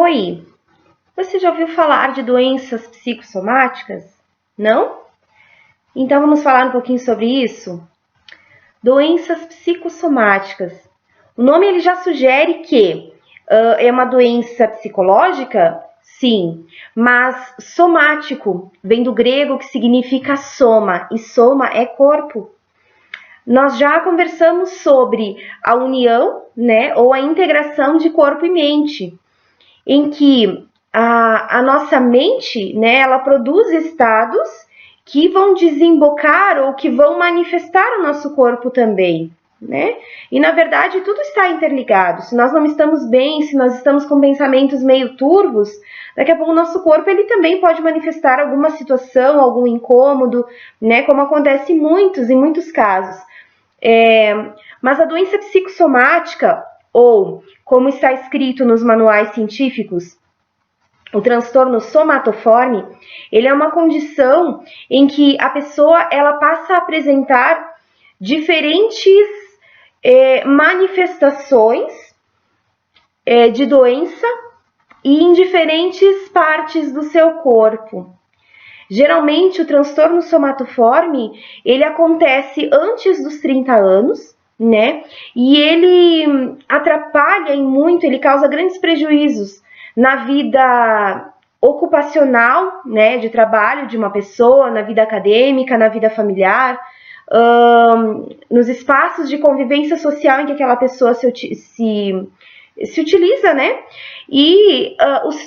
Oi, você já ouviu falar de doenças psicossomáticas? Não? Então vamos falar um pouquinho sobre isso? Doenças psicossomáticas. O nome ele já sugere que é uma doença psicológica? Sim, mas somático, vem do grego que significa soma, e soma é corpo. Nós já conversamos sobre a união, né, ou a integração de corpo e mente, em que a nossa mente, né, ela produz estados que vão desembocar ou que vão manifestar o nosso corpo também, né? E na verdade tudo está interligado. Se nós não estamos bem, se nós estamos com pensamentos meio turvos, daqui a pouco o nosso corpo ele também pode manifestar alguma situação, algum incômodo, né? Como acontece em muitos casos. Mas a doença psicossomática, ou como está escrito nos manuais científicos, o transtorno somatoforme, ele é uma condição em que a pessoa ela passa a apresentar diferentes manifestações de doença e em diferentes partes do seu corpo. Geralmente, o transtorno somatoforme, ele acontece antes dos 30 anos, né? E ele atrapalha em muito, ele causa grandes prejuízos na vida ocupacional, né, de trabalho de uma pessoa, na vida acadêmica, na vida familiar, nos espaços de convivência social em que aquela pessoa se utiliza, né? E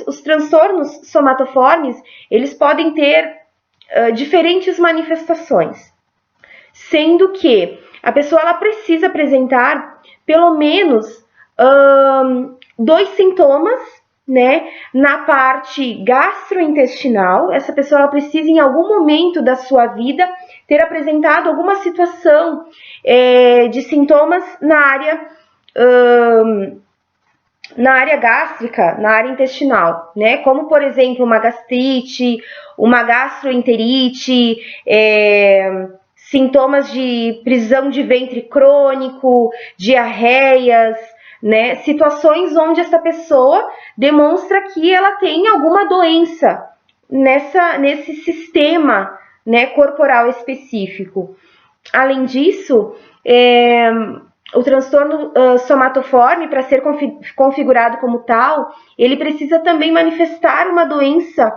os transtornos somatoformes, eles podem ter diferentes manifestações, sendo que a pessoa ela precisa apresentar pelo menos 2 sintomas, né, na parte gastrointestinal. Essa pessoa ela precisa em algum momento da sua vida ter apresentado alguma situação de sintomas na área gástrica, na área intestinal, né? Como, por exemplo, uma gastrite, uma gastroenterite, sintomas de prisão de ventre crônico, diarreias, né? Situações onde essa pessoa demonstra que ela tem alguma doença nesse sistema, né, corporal específico. Além disso, o transtorno somatoforme, para ser configurado como tal, ele precisa também manifestar uma doença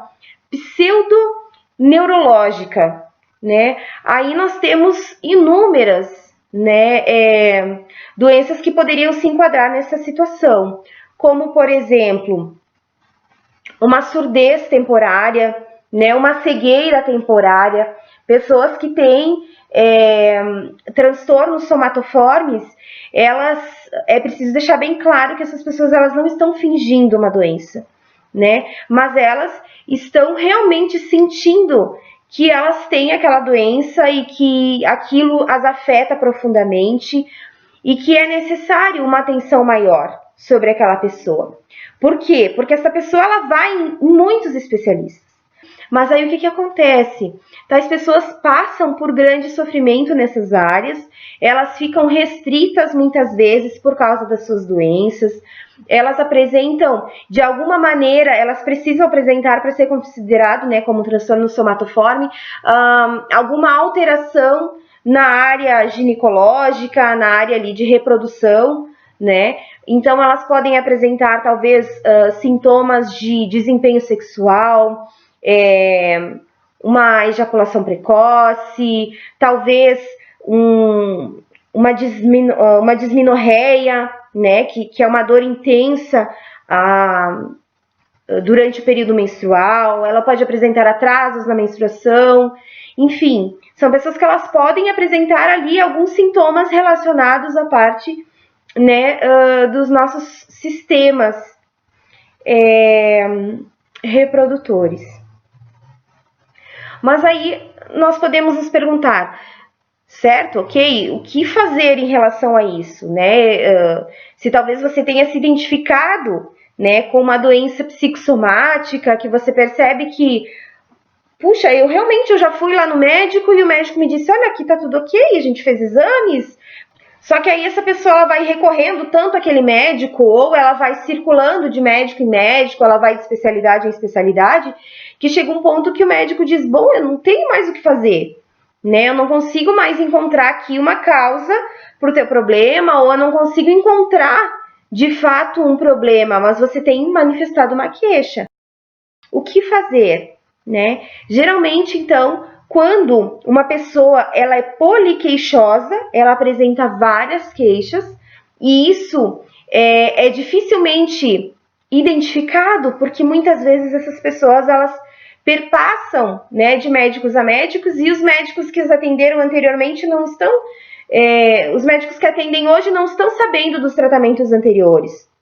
pseudoneurológica, né? Aí nós temos inúmeras, né, doenças que poderiam se enquadrar nessa situação, como, por exemplo, uma surdez temporária, né, uma cegueira temporária, pessoas que têm transtornos somatoformes, elas é preciso deixar bem claro que essas pessoas elas não estão fingindo uma doença, né? Mas elas estão realmente sentindo que elas têm aquela doença e que aquilo as afeta profundamente e que é necessário uma atenção maior sobre aquela pessoa. Por quê? Porque essa pessoa ela vai em muitos especialistas. Mas aí o que acontece? Tais pessoas passam por grande sofrimento nessas áreas, elas ficam restritas muitas vezes por causa das suas doenças, elas apresentam, de alguma maneira, elas precisam apresentar para ser considerado, né, como transtorno somatoforme, alguma alteração na área ginecológica, na área ali de reprodução, né? Então elas podem apresentar talvez sintomas de desempenho sexual, uma ejaculação precoce, talvez uma dismenorreia, né, que é uma dor intensa durante o período menstrual. Ela pode apresentar atrasos na menstruação, enfim, são pessoas que elas podem apresentar ali alguns sintomas relacionados à parte, né, dos nossos sistemas reprodutores. Mas aí nós podemos nos perguntar, certo? Ok, o que fazer em relação a isso, né? Se talvez você tenha se identificado, né, com uma doença psicossomática, que você percebe que, puxa, eu já fui lá no médico e o médico me disse, olha, aqui tá tudo ok, a gente fez exames, Só que aí essa pessoa ela vai recorrendo tanto àquele médico, ou ela vai circulando de médico em médico, ela vai de especialidade em especialidade, que chega um ponto que o médico diz, bom, eu não tenho mais o que fazer, né? Eu não consigo mais encontrar aqui uma causa para o teu problema, ou eu não consigo encontrar de fato um problema, mas você tem manifestado uma queixa. O que fazer, né? Geralmente, então, quando uma pessoa ela é poliqueixosa, ela apresenta várias queixas, e isso é dificilmente identificado, porque muitas vezes essas pessoas elas perpassam, né, de médicos a médicos, e os médicos que os atenderam anteriormente não estão, os médicos que atendem hoje não estão sabendo dos tratamentos anteriores.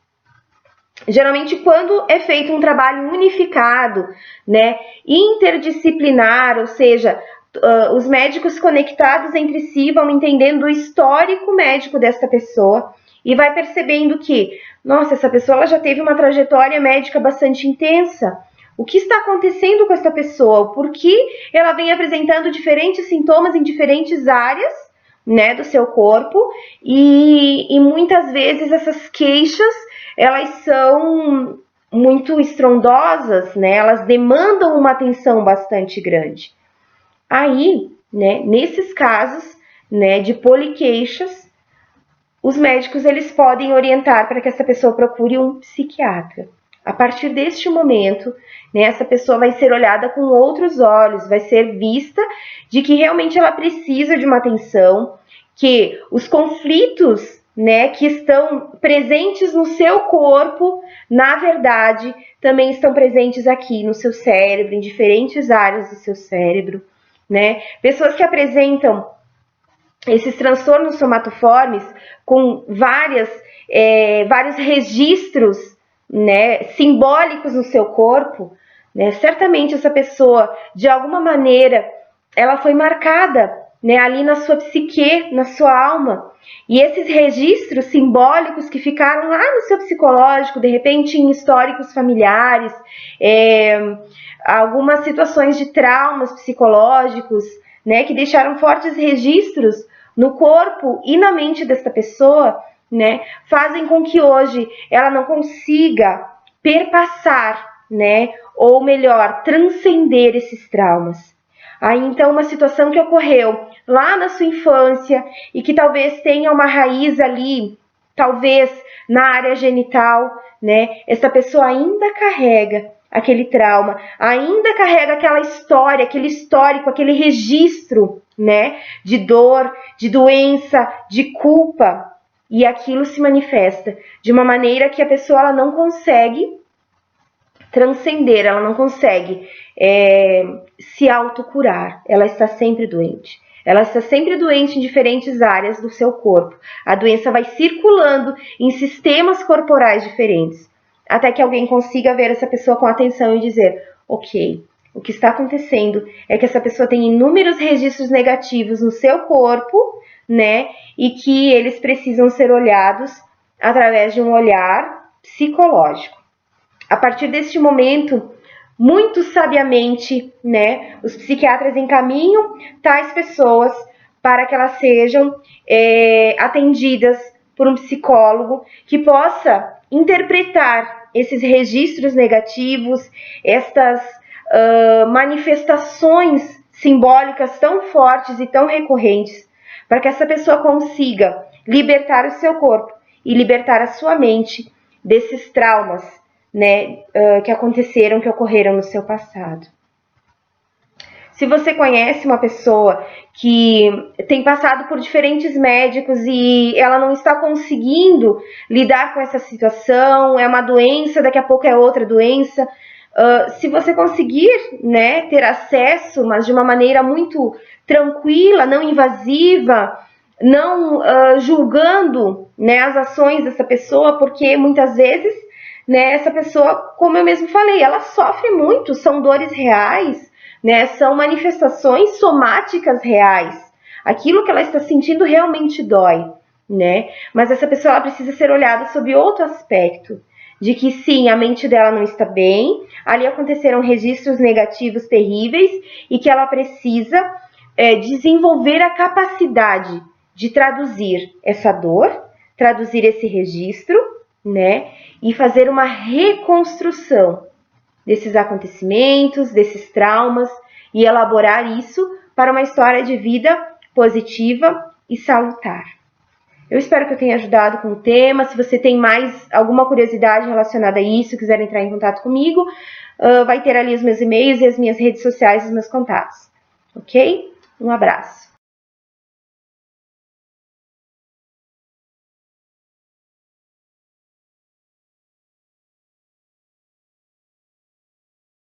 Geralmente, quando é feito um trabalho unificado, né, interdisciplinar, ou seja, os médicos conectados entre si vão entendendo o histórico médico dessa pessoa e vai percebendo que, nossa, essa pessoa ela já teve uma trajetória médica bastante intensa. O que está acontecendo com essa pessoa? Por que ela vem apresentando diferentes sintomas em diferentes áreas, né, do seu corpo? E muitas vezes essas queixas elas são muito estrondosas, né? Elas demandam uma atenção bastante grande. Aí, né, nesses casos, né, de poliqueixas, os médicos eles podem orientar para que essa pessoa procure um psiquiatra. A partir deste momento, né, essa pessoa vai ser olhada com outros olhos, vai ser vista de que realmente ela precisa de uma atenção, que os conflitos, né, que estão presentes no seu corpo, na verdade, também estão presentes aqui no seu cérebro, em diferentes áreas do seu cérebro, né? Pessoas que apresentam esses transtornos somatoformes com vários registros, né, simbólicos no seu corpo, né? Certamente essa pessoa, de alguma maneira, ela foi marcada, né, ali na sua psique, na sua alma. E esses registros simbólicos que ficaram lá no seu psicológico, de repente em históricos familiares, algumas situações de traumas psicológicos, né, que deixaram fortes registros no corpo e na mente desta pessoa, né, fazem com que hoje ela não consiga perpassar, né, ou melhor, transcender esses traumas. Aí, então, uma situação que ocorreu lá na sua infância e que talvez tenha uma raiz ali, talvez na área genital, né? Essa pessoa ainda carrega aquele trauma, ainda carrega aquela história, aquele histórico, aquele registro, né? De dor, de doença, de culpa. E aquilo se manifesta de uma maneira que a pessoa ela não consegue transcender, ela não consegue se autocurar, ela está sempre doente. Ela está sempre doente em diferentes áreas do seu corpo. A doença vai circulando em sistemas corporais diferentes, até que alguém consiga ver essa pessoa com atenção e dizer, ok, o que está acontecendo é que essa pessoa tem inúmeros registros negativos no seu corpo, né, e que eles precisam ser olhados através de um olhar psicológico. A partir deste momento, muito sabiamente, né, os psiquiatras encaminham tais pessoas para que elas sejam atendidas por um psicólogo que possa interpretar esses registros negativos, estas manifestações simbólicas tão fortes e tão recorrentes, para que essa pessoa consiga libertar o seu corpo e libertar a sua mente desses traumas, né, que ocorreram no seu passado. Se você conhece uma pessoa que tem passado por diferentes médicos e ela não está conseguindo lidar com essa situação, é uma doença, daqui a pouco é outra doença, se você conseguir, né, ter acesso, mas de uma maneira muito tranquila, não invasiva, não julgando, né, as ações dessa pessoa, porque muitas vezes, né, essa pessoa, como eu mesmo falei, ela sofre muito, são dores reais, né, são manifestações somáticas reais. Aquilo que ela está sentindo realmente dói, né? Mas essa pessoa ela precisa ser olhada sob outro aspecto, de que sim, a mente dela não está bem, ali aconteceram registros negativos terríveis e que ela precisa desenvolver a capacidade de traduzir essa dor, traduzir esse registro, né? E fazer uma reconstrução desses acontecimentos, desses traumas e elaborar isso para uma história de vida positiva e salutar. Eu espero que eu tenha ajudado com o tema. Se você tem mais alguma curiosidade relacionada a isso, quiser entrar em contato comigo, vai ter ali os meus e-mails e as minhas redes sociais, os meus contatos. Ok? Um abraço.